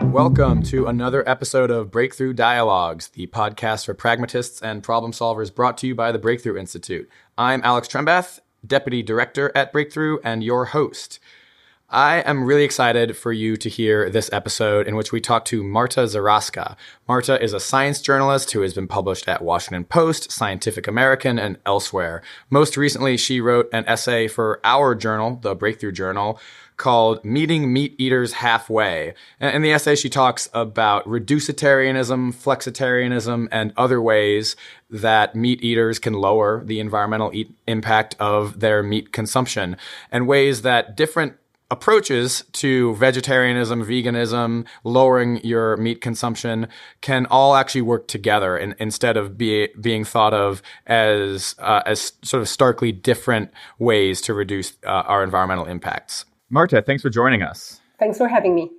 Welcome to another episode of Breakthrough Dialogues, the podcast for pragmatists and problem solvers brought to you by the Breakthrough Institute. I'm Alex Trembath, Deputy Director at Breakthrough and your host. I am really excited for you to hear this episode in which we talk to Marta Zaraska. Marta is a science journalist who has been published at Washington Post, Scientific American, and elsewhere. Most recently, she wrote an essay for our journal, the Breakthrough Journal, called Meeting Meat Eaters Halfway. In the essay, she talks about reducetarianism, flexitarianism, and other ways that meat eaters can lower the environmental impact of their meat consumption, and ways that different approaches to vegetarianism, veganism, lowering your meat consumption can all actually work together instead of being thought of as sort of starkly different ways to reduce our environmental impacts. Marta, thanks for joining us. Thanks for having me.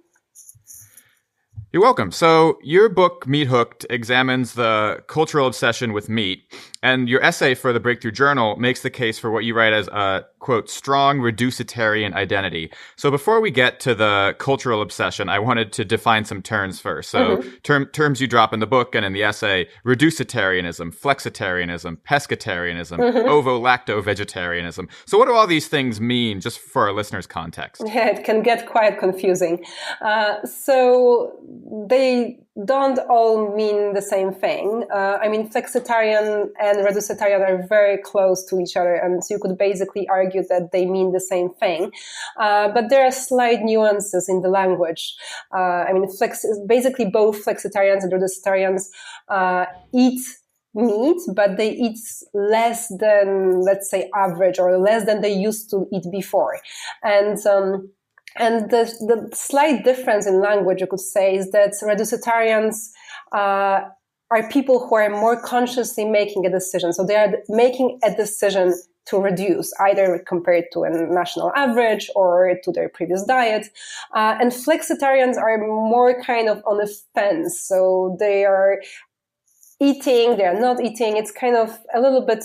You're welcome. So your book, Meathooked, examines the cultural obsession with meat, and your essay for the Breakthrough Journal makes the case for what you write as a, quote, strong reducetarian identity. So before we get to the cultural obsession, I wanted to define some terms first. So terms you drop in the book and in the essay: reducetarianism, flexitarianism, pescatarianism, ovo-lacto-vegetarianism. So what do all these things mean, just for our listeners' context? Yeah, it can get quite confusing. So they don't all mean the same thing. Flexitarian and reducetarian are very close to each other, and so you could basically argue that they mean the same thing. But there are slight nuances in the language. Basically both flexitarians and reducetarians eat meat, but they eat less than, let's say, average, or less than they used to eat before. And the slight difference in language, you could say, is that reducetarians are people who are more consciously making a decision. So they are making a decision to reduce, either compared to a national average or to their previous diet. And flexitarians are more kind of on the fence. So they are eating, they are not eating. It's kind of a little bit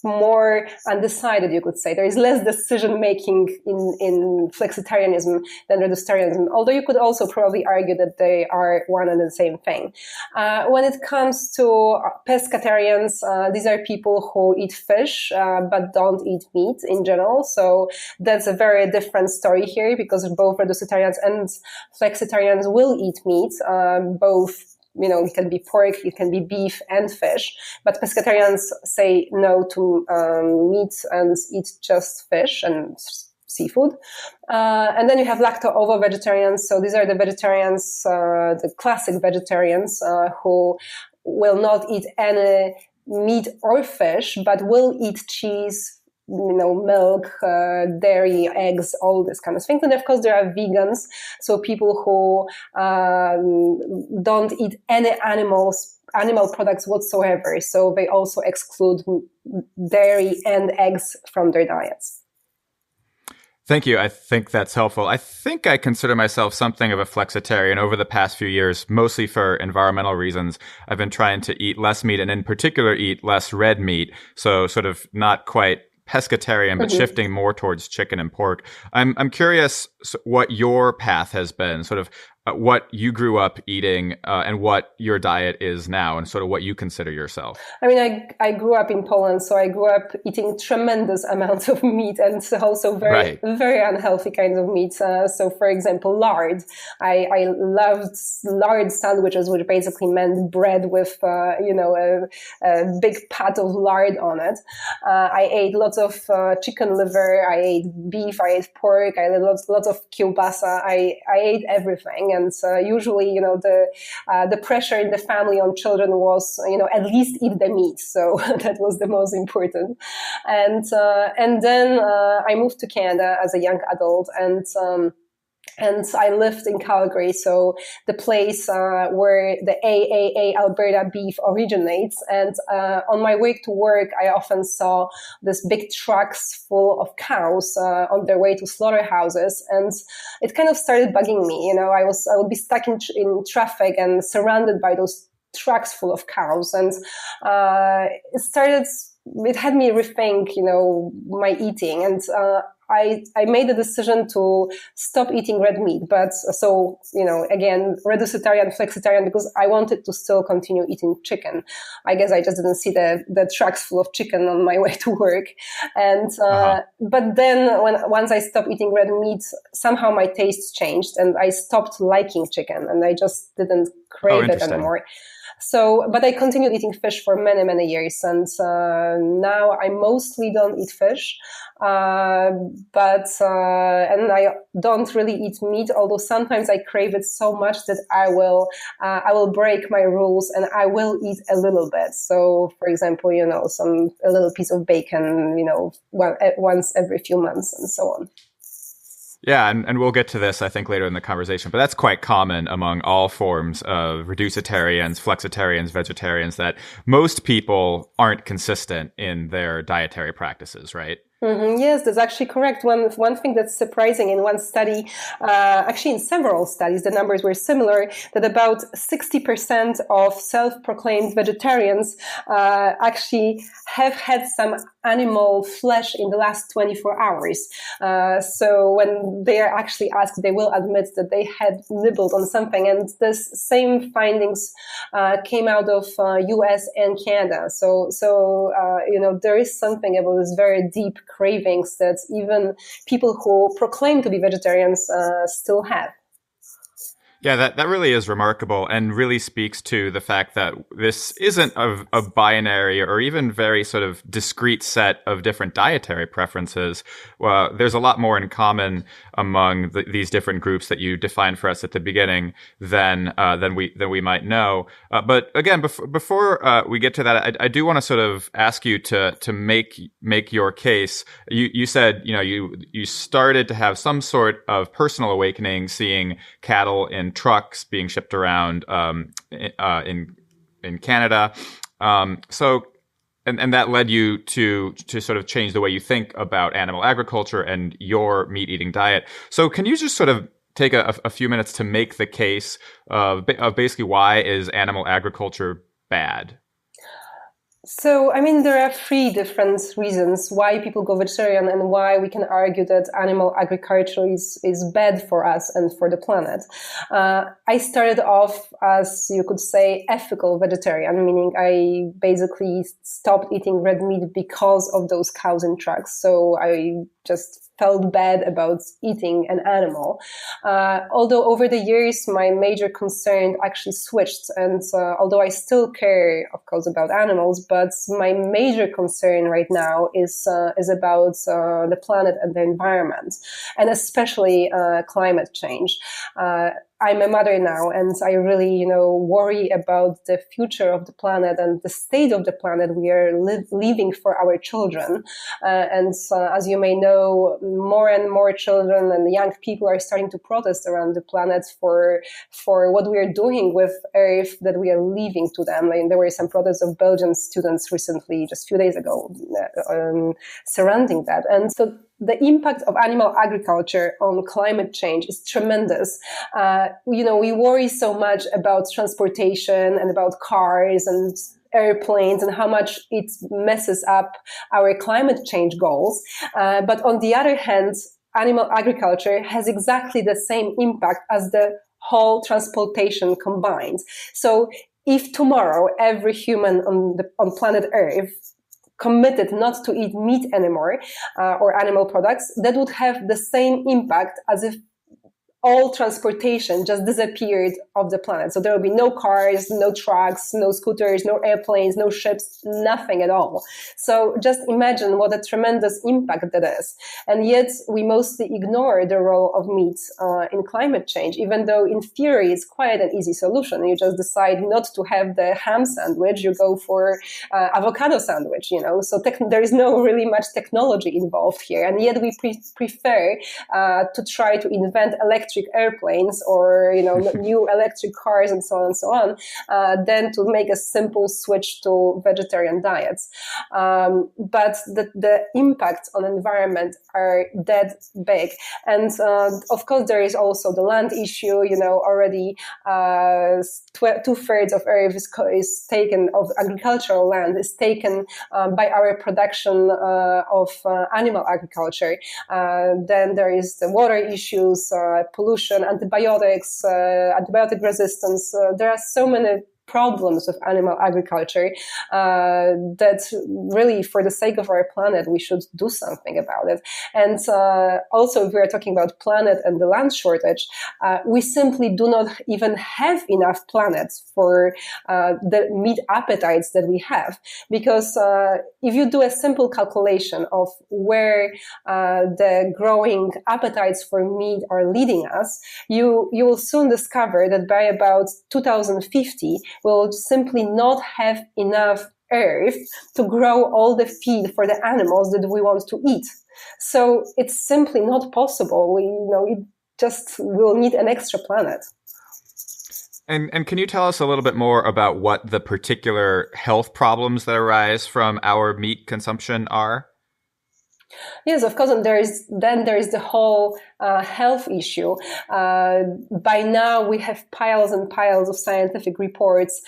more undecided, you could say. There is less decision-making in flexitarianism than reducetarianism, although you could also probably argue that they are one and the same thing. When it comes to pescatarians, these are people who eat fish, but don't eat meat in general. So that's a very different story here, because both reducetarians and flexitarians will eat meat, both. It can be pork, it can be beef and fish, but pescatarians say no to meat and eat just fish and seafood. And then you have lacto-ovo-vegetarians. So these are the vegetarians, the classic vegetarians, who will not eat any meat or fish, but will eat cheese, milk, dairy, eggs, all this kind of things. And of course, there are vegans, so people who don't eat any animal products whatsoever. So they also exclude dairy and eggs from their diets. Thank you. I think that's helpful. I think I consider myself something of a flexitarian over the past few years, mostly for environmental reasons. I've been trying to eat less meat, and in particular eat less red meat. So sort of not quite pescatarian, but shifting more towards chicken and pork. I'm curious what your path has been, sort of what you grew up eating and what your diet is now, and sort of what you consider yourself. I grew up in Poland, so I grew up eating tremendous amounts of meat, and also very unhealthy kinds of meat. So, for example, lard. I loved lard sandwiches, which basically meant bread with a big pat of lard on it. I ate lots of chicken liver. I ate beef. I ate pork. I ate lots of kielbasa. I ate everything. And usually, the pressure in the family on children was, at least eat the meat. So that was the most important. And then I moved to Canada as a young adult, and I lived in Calgary, so the place where the AAA Alberta beef originates. And on my way to work, I often saw these big trucks full of cows on their way to slaughterhouses, and it kind of started bugging me. I would be stuck in traffic and surrounded by those trucks full of cows, and it had me rethink, my eating. And I made a decision to stop eating red meat. But so, again, reducetarian, flexitarian, because I wanted to still continue eating chicken. I guess I just didn't see the trucks full of chicken on my way to work. And, but then once I stopped eating red meat, somehow my taste changed and I stopped liking chicken and I just didn't crave it anymore. So, but I continued eating fish for many, many years. And now I mostly don't eat fish. And I don't really eat meat, although sometimes I crave it so much that I will break my rules and I will eat a little bit. So, for example, a little piece of bacon, once every few months and so on. Yeah, and we'll get to this, I think, later in the conversation, but that's quite common among all forms of reducetarians, flexitarians, vegetarians, that most people aren't consistent in their dietary practices, right? Mm-hmm. Yes, that's actually correct. One thing that's surprising in one study, actually in several studies, the numbers were similar, that about 60% of self-proclaimed vegetarians actually have had some animal flesh in the last 24 hours. So when they are actually asked, they will admit that they had nibbled on something. And this same findings came out of US and Canada. So there is something about this very deep cravings that even people who proclaim to be vegetarians still have. Yeah, that really is remarkable and really speaks to the fact that this isn't a binary or even very sort of discrete set of different dietary preferences. Well, there's a lot more in common among these different groups that you defined for us at the beginning than we might know. But again, before we get to that, I do want to sort of ask you to make your case. You said you started to have some sort of personal awakening, seeing cattle in trucks being shipped around in Canada. So that led you to sort of change the way you think about animal agriculture and your meat eating diet. So can you just sort of take a few minutes to make the case of basically why is animal agriculture bad? So, there are three different reasons why people go vegetarian and why we can argue that animal agriculture is bad for us and for the planet. I started off as, you could say, ethical vegetarian, meaning I basically stopped eating red meat because of those cows in trucks. So I just felt bad about eating an animal. Although over the years, my major concern actually switched. And although I still care, of course, about animals, but my major concern right now is about the planet and the environment, and especially climate change. I'm a mother now, and I really, worry about the future of the planet and the state of the planet we are leaving for our children. And as you may know, more and more children and young people are starting to protest around the planet for what we are doing with Earth that we are leaving to them. There were some protests of Belgian students recently, just a few days ago, surrounding that. And so the impact of animal agriculture on climate change is tremendous. We worry so much about transportation and about cars and airplanes and how much it messes up our climate change goals. But on the other hand, animal agriculture has exactly the same impact as the whole transportation combined. So if tomorrow every human on planet Earth committed not to eat meat anymore or animal products, that would have the same impact as if all transportation just disappeared off the planet. So there will be no cars, no trucks, no scooters, no airplanes, no ships, nothing at all. So just imagine what a tremendous impact that is. And yet we mostly ignore the role of meat in climate change, even though in theory it's quite an easy solution. You just decide not to have the ham sandwich, you go for avocado sandwich, So there is no really much technology involved here. And yet we prefer to try to invent electric electric airplanes or, new electric cars and so on and so on, than to make a simple switch to vegetarian diets. But the impact on environment are that big. And of course, there is also the land issue. Already 2/3 of Earth is taken, of agricultural land is taken by our production of animal agriculture. Then there is the water issues, pollution, antibiotics, antibiotic resistance. There are so many problems with animal agriculture that really, for the sake of our planet, we should do something about it. And also, if we are talking about planet and the land shortage, we simply do not even have enough planets for the meat appetites that we have. Because if you do a simple calculation of where the growing appetites for meat are leading us, you will soon discover that by about 2050, will simply not have enough earth to grow all the feed for the animals that we want to eat. So it's simply not possible. It just will need an extra planet. And can you tell us a little bit more about what the particular health problems that arise from our meat consumption are? Yes, of course, and there is the whole health issue. By now, we have piles and piles of scientific reports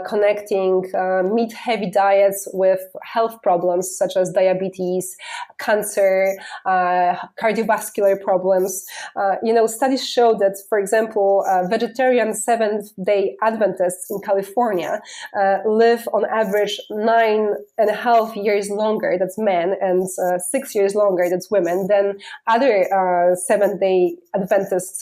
connecting meat-heavy diets with health problems such as diabetes, cancer, cardiovascular problems. Studies show that, for example, vegetarian Seventh-day Adventists in California live on average 9.5 years longer, that's men, and 6 years longer, that's women, than other Seventh-day Adventists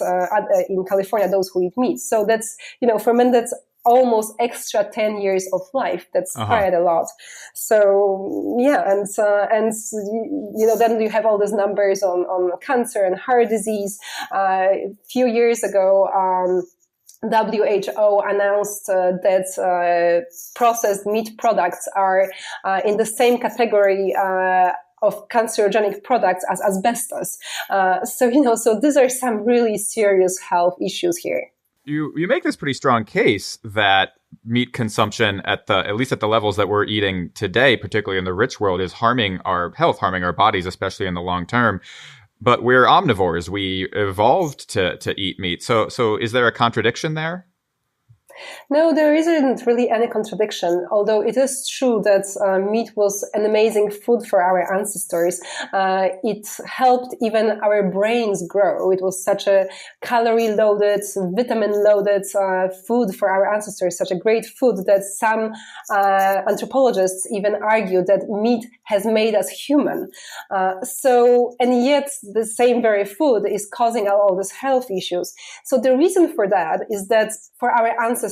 in California, those who eat meat. So that's, for men, that's almost extra 10 years of life. That's quite a lot. So, yeah, and then you have all these numbers on cancer and heart disease. A few years ago, WHO announced that processed meat products are in the same category of cancerogenic products as asbestos. So these are some really serious health issues here. You make this pretty strong case that meat consumption at least at the levels that we're eating today, particularly in the rich world, is harming our health, harming our bodies, especially in the long term. But we're omnivores. We evolved to eat meat. So is there a contradiction there? No, there isn't really any contradiction, although it is true that meat was an amazing food for our ancestors. It helped even our brains grow. It was such a calorie-loaded, vitamin-loaded food for our ancestors, such a great food that some anthropologists even argue that meat has made us human. And yet the same very food is causing all these health issues. So the reason for that is that for our ancestors,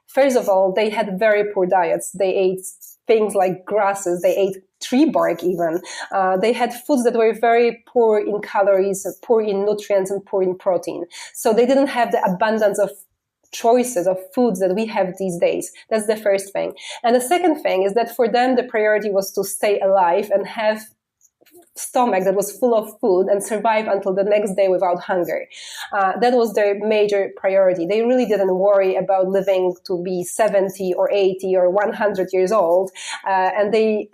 first of all, they had very poor diets. They ate things like grasses. They ate tree bark even. They had foods that were very poor in calories, poor in nutrients, and poor in protein. So they didn't have the abundance of choices of foods that we have these days. That's the first thing. And the second thing is that for them, the priority was to stay alive and have stomach that was full of food and survive until the next day without hunger. That was their major priority. They really didn't worry about living to be 70 or 80 or 100 years old. And the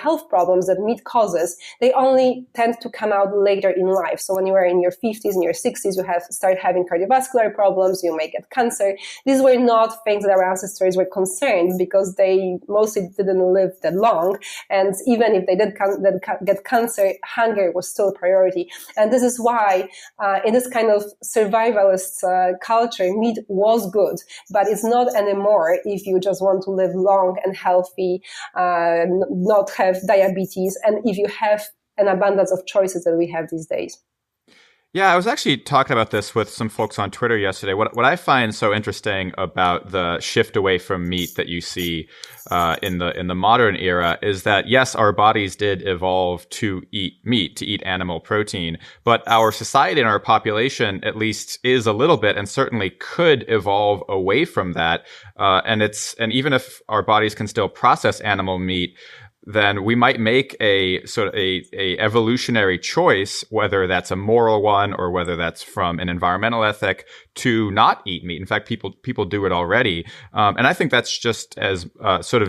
health problems that meat causes, they only tend to come out later in life. So when you are in your 50s and your 60s, you start having cardiovascular problems, you may get cancer. These were not things that our ancestors were concerned because they mostly didn't live that long. And even if they did get cancer, hunger was still a priority. And this is why in this kind of survivalist culture, meat was good, but it's not anymore if you just want to live long and healthy, not have diabetes, and if you have an abundance of choices that we have these days. Yeah, I was actually talking about this with some folks on Twitter yesterday. What I find so interesting about the shift away from meat that you see in the modern era is that, yes, our bodies did evolve to eat meat, to eat animal protein, but our society and our population at least is a little bit, and certainly could evolve away from that. And even if our bodies can still process animal meat, then we might make a sort of a evolutionary choice, whether that's a moral one or whether that's from an environmental ethic, to not eat meat. In fact, people do it already, and I think that's just as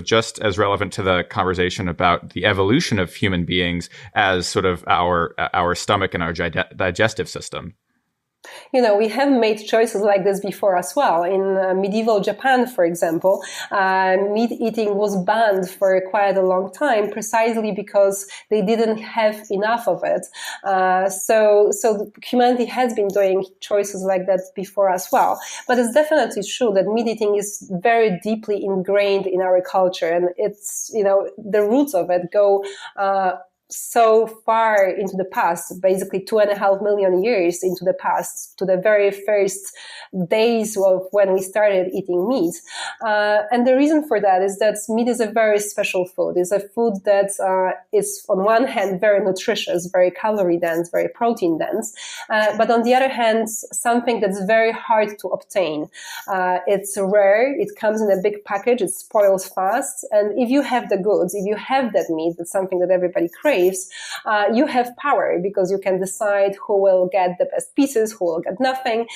just as relevant to the conversation about the evolution of human beings as sort of our stomach and our digestive system. We have made choices like this before as well. In medieval Japan, for example, meat eating was banned for quite a long time, precisely because they didn't have enough of it. So humanity has been doing choices like that before as well. But it's definitely true that meat eating is very deeply ingrained in our culture, and it's the roots of it go so far into the past, basically 2.5 million years into the past, to the very first days of when we started eating meat. And the reason for that is that meat is a very special food. It's a food that is, on one hand, very nutritious, very calorie dense, very protein dense, but on the other hand, something that's very hard to obtain. It's rare, it comes in a big package, it spoils fast, and if you have the goods, if you have that meat, that's something that everybody craves, you have power because you can decide who will get the best pieces, who will get nothing.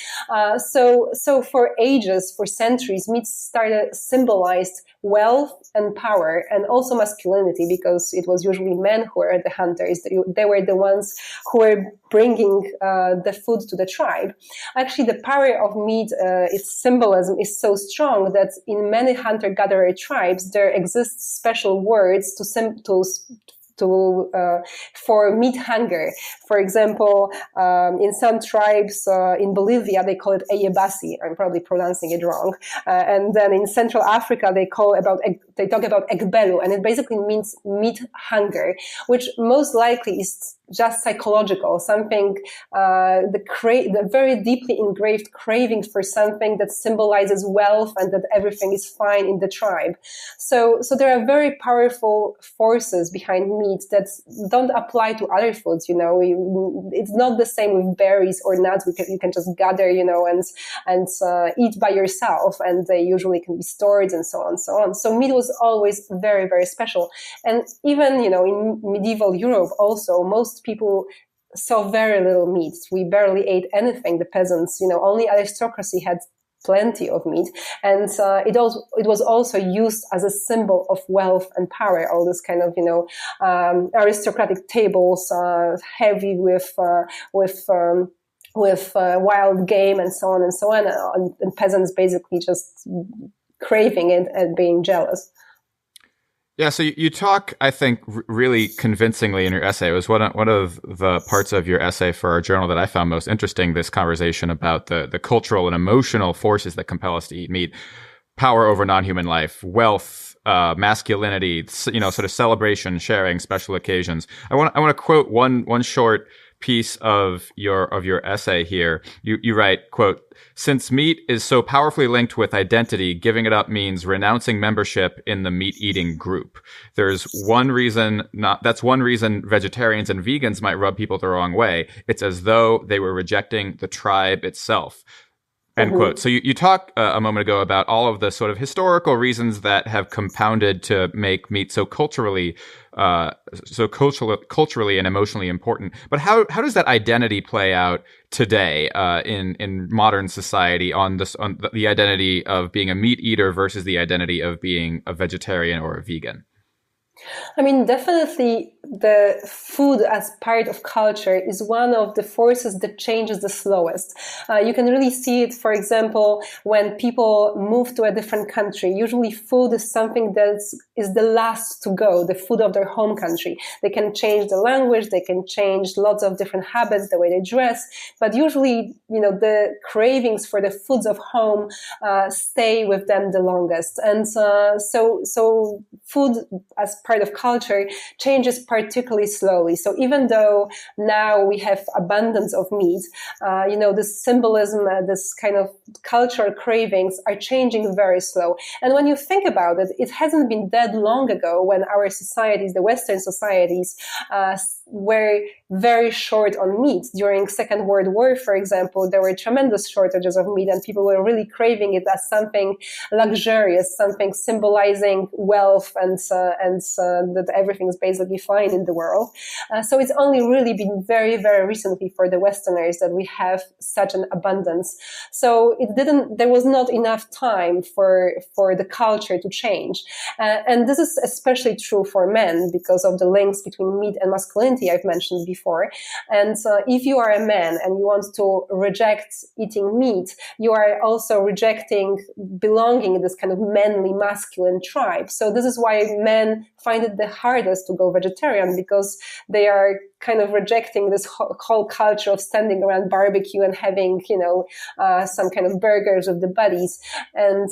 So for ages, for centuries, meat symbolized wealth and power, and also masculinity, because it was usually men who were the hunters. They were the ones who were bringing the food to the tribe. Actually, the power of meat, its symbolism is so strong that in many hunter-gatherer tribes, there exist special words for meat hunger. For example, in some tribes in Bolivia, they call it eyebasi. I'm probably pronouncing it wrong. And then in Central Africa, they talk about egbelu, and it basically means meat hunger, which most likely is just psychological, something, the very deeply engraved craving for something that symbolizes wealth and that everything is fine in the tribe. So there are very powerful forces behind meat that don't apply to other foods. It's not the same with berries or nuts. You can just gather, and eat by yourself, and they usually can be stored and so on and so on. So meat was always very, very special. And even, in medieval Europe also, most people saw very little meat. We barely ate anything. The peasants, only aristocracy had plenty of meat, and it was also used as a symbol of wealth and power. All this kind of aristocratic tables, heavy with wild game and so on and so on, and peasants basically just craving it and being jealous. Yeah, so you talk, I think, really convincingly in your essay. It was one of the parts of your essay for our journal that I found most interesting, this conversation about the cultural and emotional forces that compel us to eat meat, power over non-human life, wealth, masculinity, sort of celebration, sharing, special occasions. I want to quote one short piece of your essay here. You write, quote, "Since meat is so powerfully linked with identity, giving it up means renouncing membership in the meat-eating group. That's one reason vegetarians and vegans might rub people the wrong way. It's as though they were rejecting the tribe itself." End quote. So you talked a moment ago about all of the sort of historical reasons that have compounded to make meat so culturally and emotionally important. But how does that identity play out today in modern society on the identity of being a meat eater versus the identity of being a vegetarian or a vegan? I mean, definitely the food as part of culture is one of the forces that changes the slowest. You can really see it, for example, when people move to a different country. Usually food is something that is the last to go, the food of their home country. They can change the language, they can change lots of different habits, the way they dress, but usually, the cravings for the foods of home stay with them the longest. And so food as part of culture changes particularly slowly. So even though now we have abundance of meat, this symbolism, this kind of cultural cravings are changing very slow. And when you think about it, it hasn't been that long ago when our societies, the Western societies, were very short on meat. During Second World War, for example, there were tremendous shortages of meat, and people were really craving it as something luxurious, something symbolizing wealth and that everything is basically fine in the world. So it's only really been very, very recently for the Westerners that we have such an abundance. So there was not enough time for the culture to change. And this is especially true for men because of the links between meat and masculinity I've mentioned before. And if you are a man and you want to reject eating meat, you are also rejecting belonging in this kind of manly masculine tribe. So this is why men find it the hardest to go vegetarian, because they are kind of rejecting this whole culture of standing around barbecue and having, some kind of burgers with the buddies. And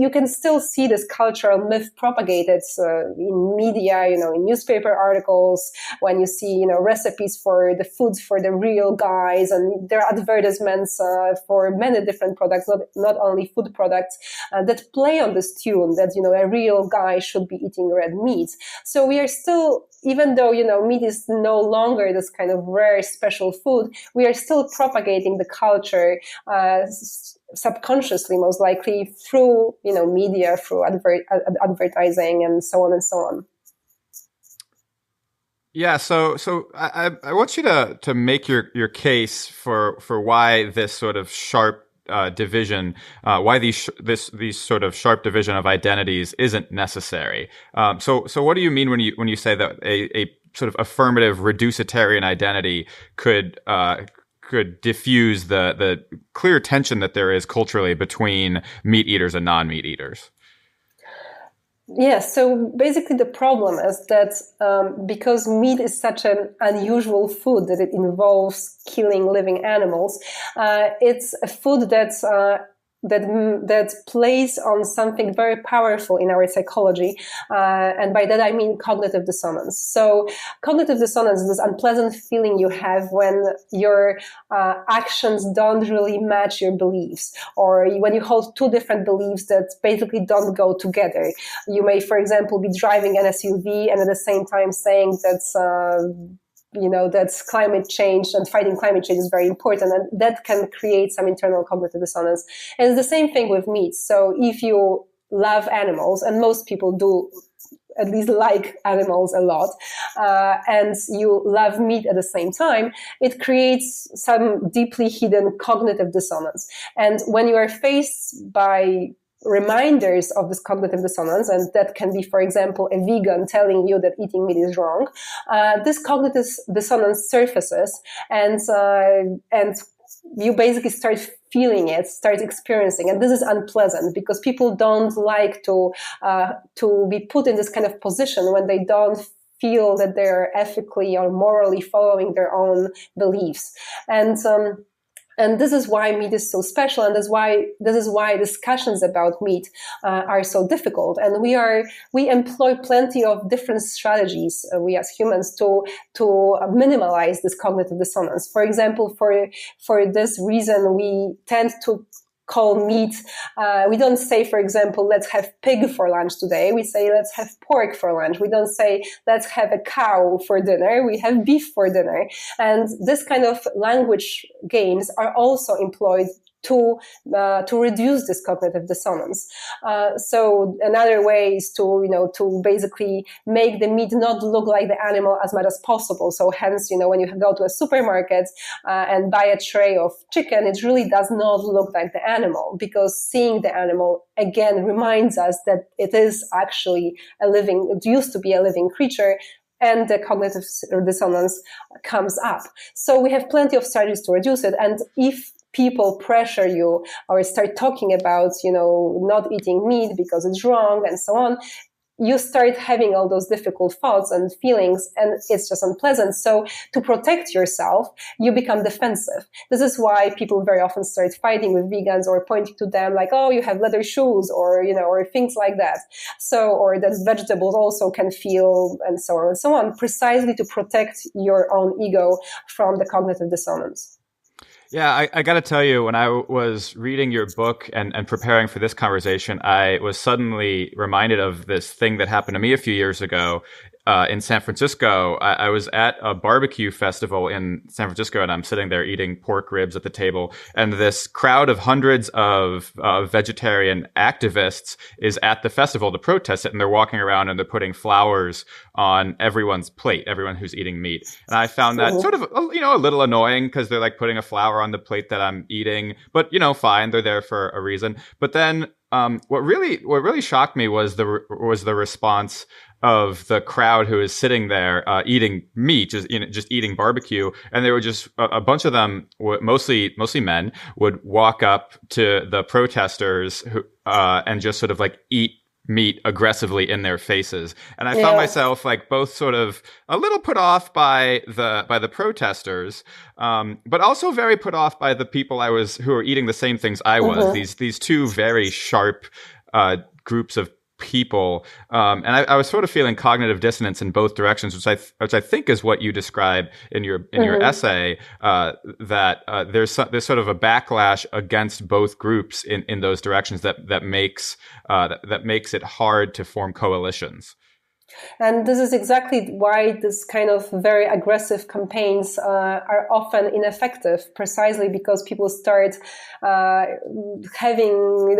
you can still see this cultural myth propagated in media, in newspaper articles, when you see, recipes for the foods for the real guys, and there are advertisements for many different products, not only food products, that play on this tune that, a real guy should be eating red meat. So we are still, even though, meat is no longer this kind of rare special food, we are still propagating the culture subconsciously, most likely through, media, through advertising, and so on and so on. Yeah, so I want you to make your case for why this sort of sharp division, why these sort of sharp division of identities isn't necessary. So what do you mean when you say that a sort of affirmative reducetarian identity could diffuse the clear tension that there is culturally between meat eaters and non-meat eaters? Yeah, so basically the problem is that because meat is such an unusual food that it involves killing living animals, it's a food that plays on something very powerful in our psychology, and by that I mean cognitive dissonance. So cognitive dissonance is this unpleasant feeling you have when your actions don't really match your beliefs, or when you hold two different beliefs that basically don't go together. You may, for example, be driving an SUV and at the same time saying that's climate change and fighting climate change is very important, and that can create some internal cognitive dissonance. And it's the same thing with meat. So if you love animals, and most people do at least like animals a lot, and you love meat at the same time, it creates some deeply hidden cognitive dissonance. And when you are faced by reminders of this cognitive dissonance, and that can be, for example, a vegan telling you that eating meat is wrong, this cognitive dissonance surfaces, and you basically start feeling it, start experiencing, and this is unpleasant because people don't like to be put in this kind of position when they don't feel that they're ethically or morally following their own beliefs. And this is why meat is so special, and this is why discussions about meat are so difficult. And we employ plenty of different strategies, we as humans, to minimize this cognitive dissonance. For example, for this reason, we tend to call meat. We don't say, for example, let's have pig for lunch today. We say, let's have pork for lunch. We don't say, let's have a cow for dinner. We have beef for dinner. And this kind of language games are also employed to reduce this cognitive dissonance. So another way is to basically make the meat not look like the animal as much as possible. So hence, when you go to a supermarket and buy a tray of chicken, it really does not look like the animal, because seeing the animal again reminds us that it is actually it used to be a living creature, and the cognitive dissonance comes up. So we have plenty of strategies to reduce it. And if people pressure you or start talking about, not eating meat because it's wrong and so on, you start having all those difficult thoughts and feelings, and it's just unpleasant. So to protect yourself, you become defensive. This is why people very often start fighting with vegans or pointing to them like, oh, you have leather shoes, or, or things like that. So, or that vegetables also can feel, and so on and so on, precisely to protect your own ego from the cognitive dissonance. Yeah, I got to tell you, when I was reading your book and preparing for this conversation, I was suddenly reminded of this thing that happened to me a few years ago. in San Francisco. I was at a barbecue festival in San Francisco, and I'm sitting there eating pork ribs at the table. And this crowd of hundreds of vegetarian activists is at the festival to protest it. And they're walking around and they're putting flowers on everyone's plate, everyone who's eting meat. And I found that sort of, a little annoying because they're like putting a flower on the plate that I'm eating. But, fine, they're there for a reason. But then what really shocked me was the response of the crowd who is sitting there eating meat, just eating barbecue, and they were just a bunch of them, mostly men, would walk up to the protesters who and just sort of like eat meat aggressively in their faces. And I found myself like both sort of a little put off by the protesters, but also very put off by the people who were eating the same things I was. These two very sharp groups of people, and I was sort of feeling cognitive dissonance in both directions, which I think is what you describe in your essay. That there's sort of a backlash against both groups in those directions that makes it hard to form coalitions. And this is exactly why this kind of very aggressive campaigns are often ineffective, precisely because people start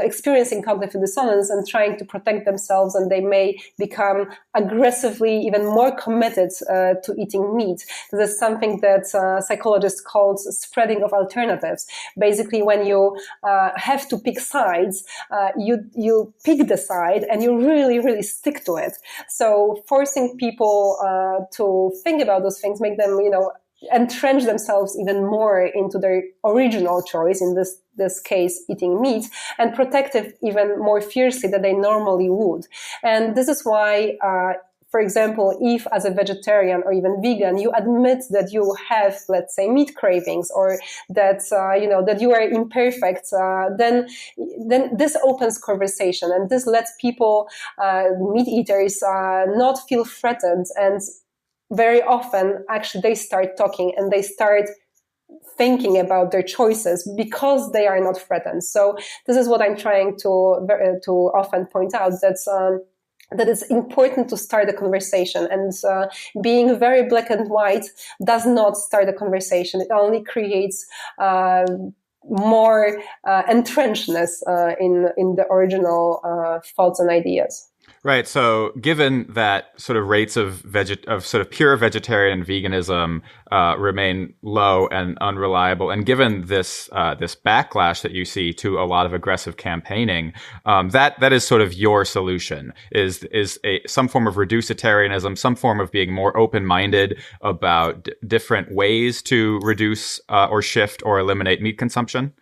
experiencing cognitive dissonance and trying to protect themselves, and they may become aggressively even more committed to eating meat. This is something that psychologists call spreading of alternatives. Basically, when you have to pick sides, you pick the side and you really, really stick to it. So forcing people to think about those things, make them, entrench themselves even more into their original choice, in this case, eating meat, and protect it even more fiercely than they normally would. And this is why, for example, if as a vegetarian or even vegan, you admit that you have, let's say, meat cravings, or that, that you are imperfect, then this opens conversation, and this lets people, meat eaters, not feel threatened. And very often, actually, they start talking and they start thinking about their choices because they are not threatened. So this is what I'm trying to often point out, that it's important to start a conversation, and being very black and white does not start a conversation. It only creates more entrenchedness in the original thoughts and ideas. Right. So given that sort of rates of sort of pure vegetarian veganism remain low and unreliable, and given this backlash that you see to a lot of aggressive campaigning, that is sort of your solution, is some form of reducetarianism, some form of being more open-minded about different ways to reduce or shift or eliminate meat consumption?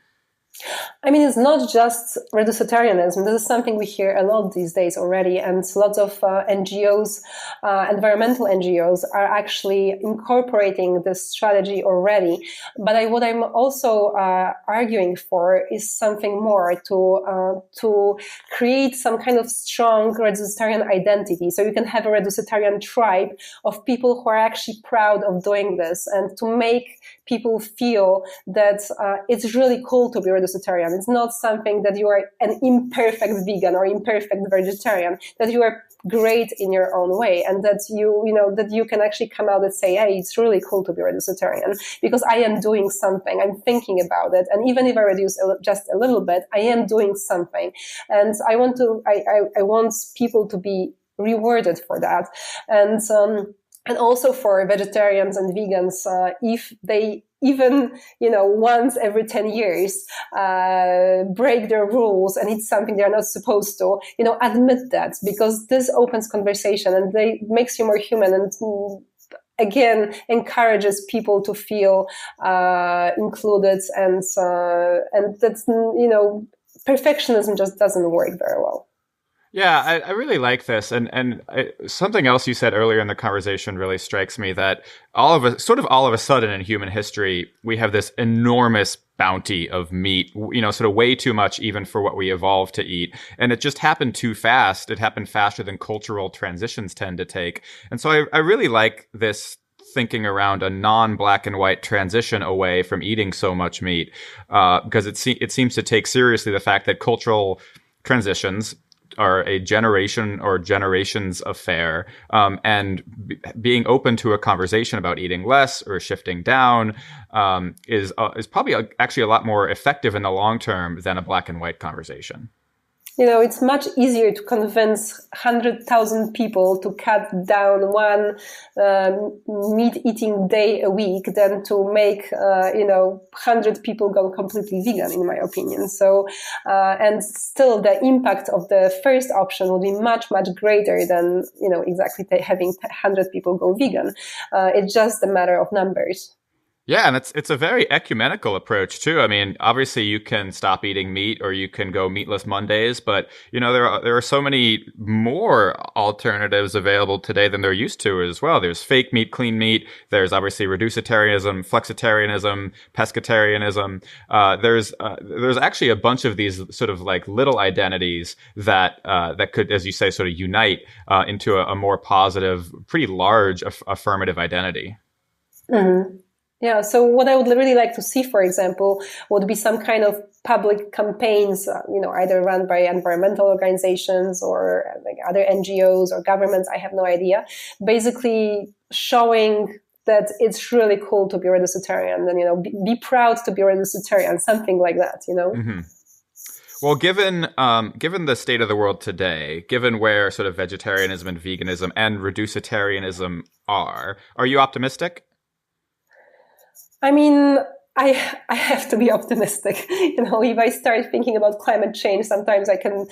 I mean, it's not just reducetarianism. This is something we hear a lot these days already, and lots of NGOs, environmental NGOs, are actually incorporating this strategy already. But what I'm also arguing for is something more, to create some kind of strong reducetarian identity. So you can have a reducetarian tribe of people who are actually proud of doing this, and to make people feel that it's really cool to be reducetarian. It's not something that you are an imperfect vegan or imperfect vegetarian, that you are great in your own way, and that that you can actually come out and say, hey, it's really cool to be reducetarian because I am doing something, I'm thinking about it, and even if I reduce just a little bit, I am doing something, and I want people to be rewarded for that. And also for vegetarians and vegans, if they even, once every 10 years, break their rules and eat something they're not supposed to, admit that, because this opens conversation and makes you more human, and again encourages people to feel included, and that's, perfectionism just doesn't work very well. Yeah, I really like this, and something else you said earlier in the conversation really strikes me, that all of a sudden in human history we have this enormous bounty of meat, sort of way too much even for what we evolved to eat, and it just happened too fast. It happened faster than cultural transitions tend to take, and so I really like this thinking around a non-black and white transition away from eating so much meat, because it seems to take seriously the fact that cultural transitions are a generation or generations affair, and being open to a conversation about eating less or shifting down is probably actually a lot more effective in the long term than a black and white conversation. It's much easier to convince 100,000 people to cut down one meat-eating day a week than to make, 100 people go completely vegan, in my opinion. So, and still the impact of the first option will be much, much greater than, exactly having 100 people go vegan. It's just a matter of numbers. Yeah, and it's a very ecumenical approach too. I mean, obviously you can stop eating meat or you can go meatless Mondays, but there are so many more alternatives available today than there used to as well. There's fake meat, clean meat. There's obviously reducetarianism, flexitarianism, pescatarianism. There's actually a bunch of these sort of like little identities that could, as you say, sort of unite into a more positive, pretty large affirmative identity. Mm-hmm. Yeah, so what I would really like to see, for example, would be some kind of public campaigns, either run by environmental organizations or like other NGOs or governments, I have no idea, basically showing that it's really cool to be reducetarian and, be proud to be reducetarian, something like that, Mm-hmm. Well, given the state of the world today, given where sort of vegetarianism and veganism and reducetarianism are you optimistic? I mean, I have to be optimistic. If I start thinking about climate change, sometimes I can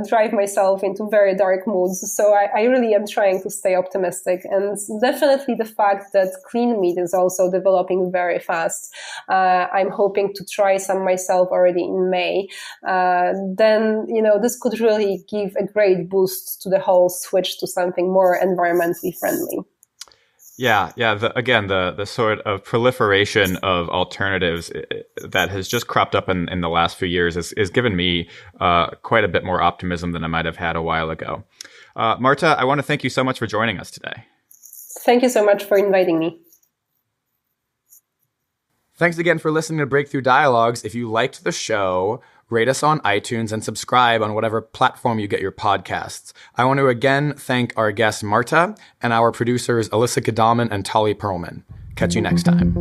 drive myself into very dark moods. So I really am trying to stay optimistic. And definitely the fact that clean meat is also developing very fast. I'm hoping to try some myself already in May. Then, this could really give a great boost to the whole switch to something more environmentally friendly. Yeah. The sort of proliferation of alternatives that has just cropped up in the last few years is given me quite a bit more optimism than I might have had a while ago. Marta, I want to thank you so much for joining us today. Thank you so much for inviting me. Thanks again for listening to Breakthrough Dialogues. If you liked the show, rate us on iTunes and subscribe on whatever platform you get your podcasts. I want to again thank our guest Marta and our producers Alyssa Gadaman and Tali Perlman. Catch you next time.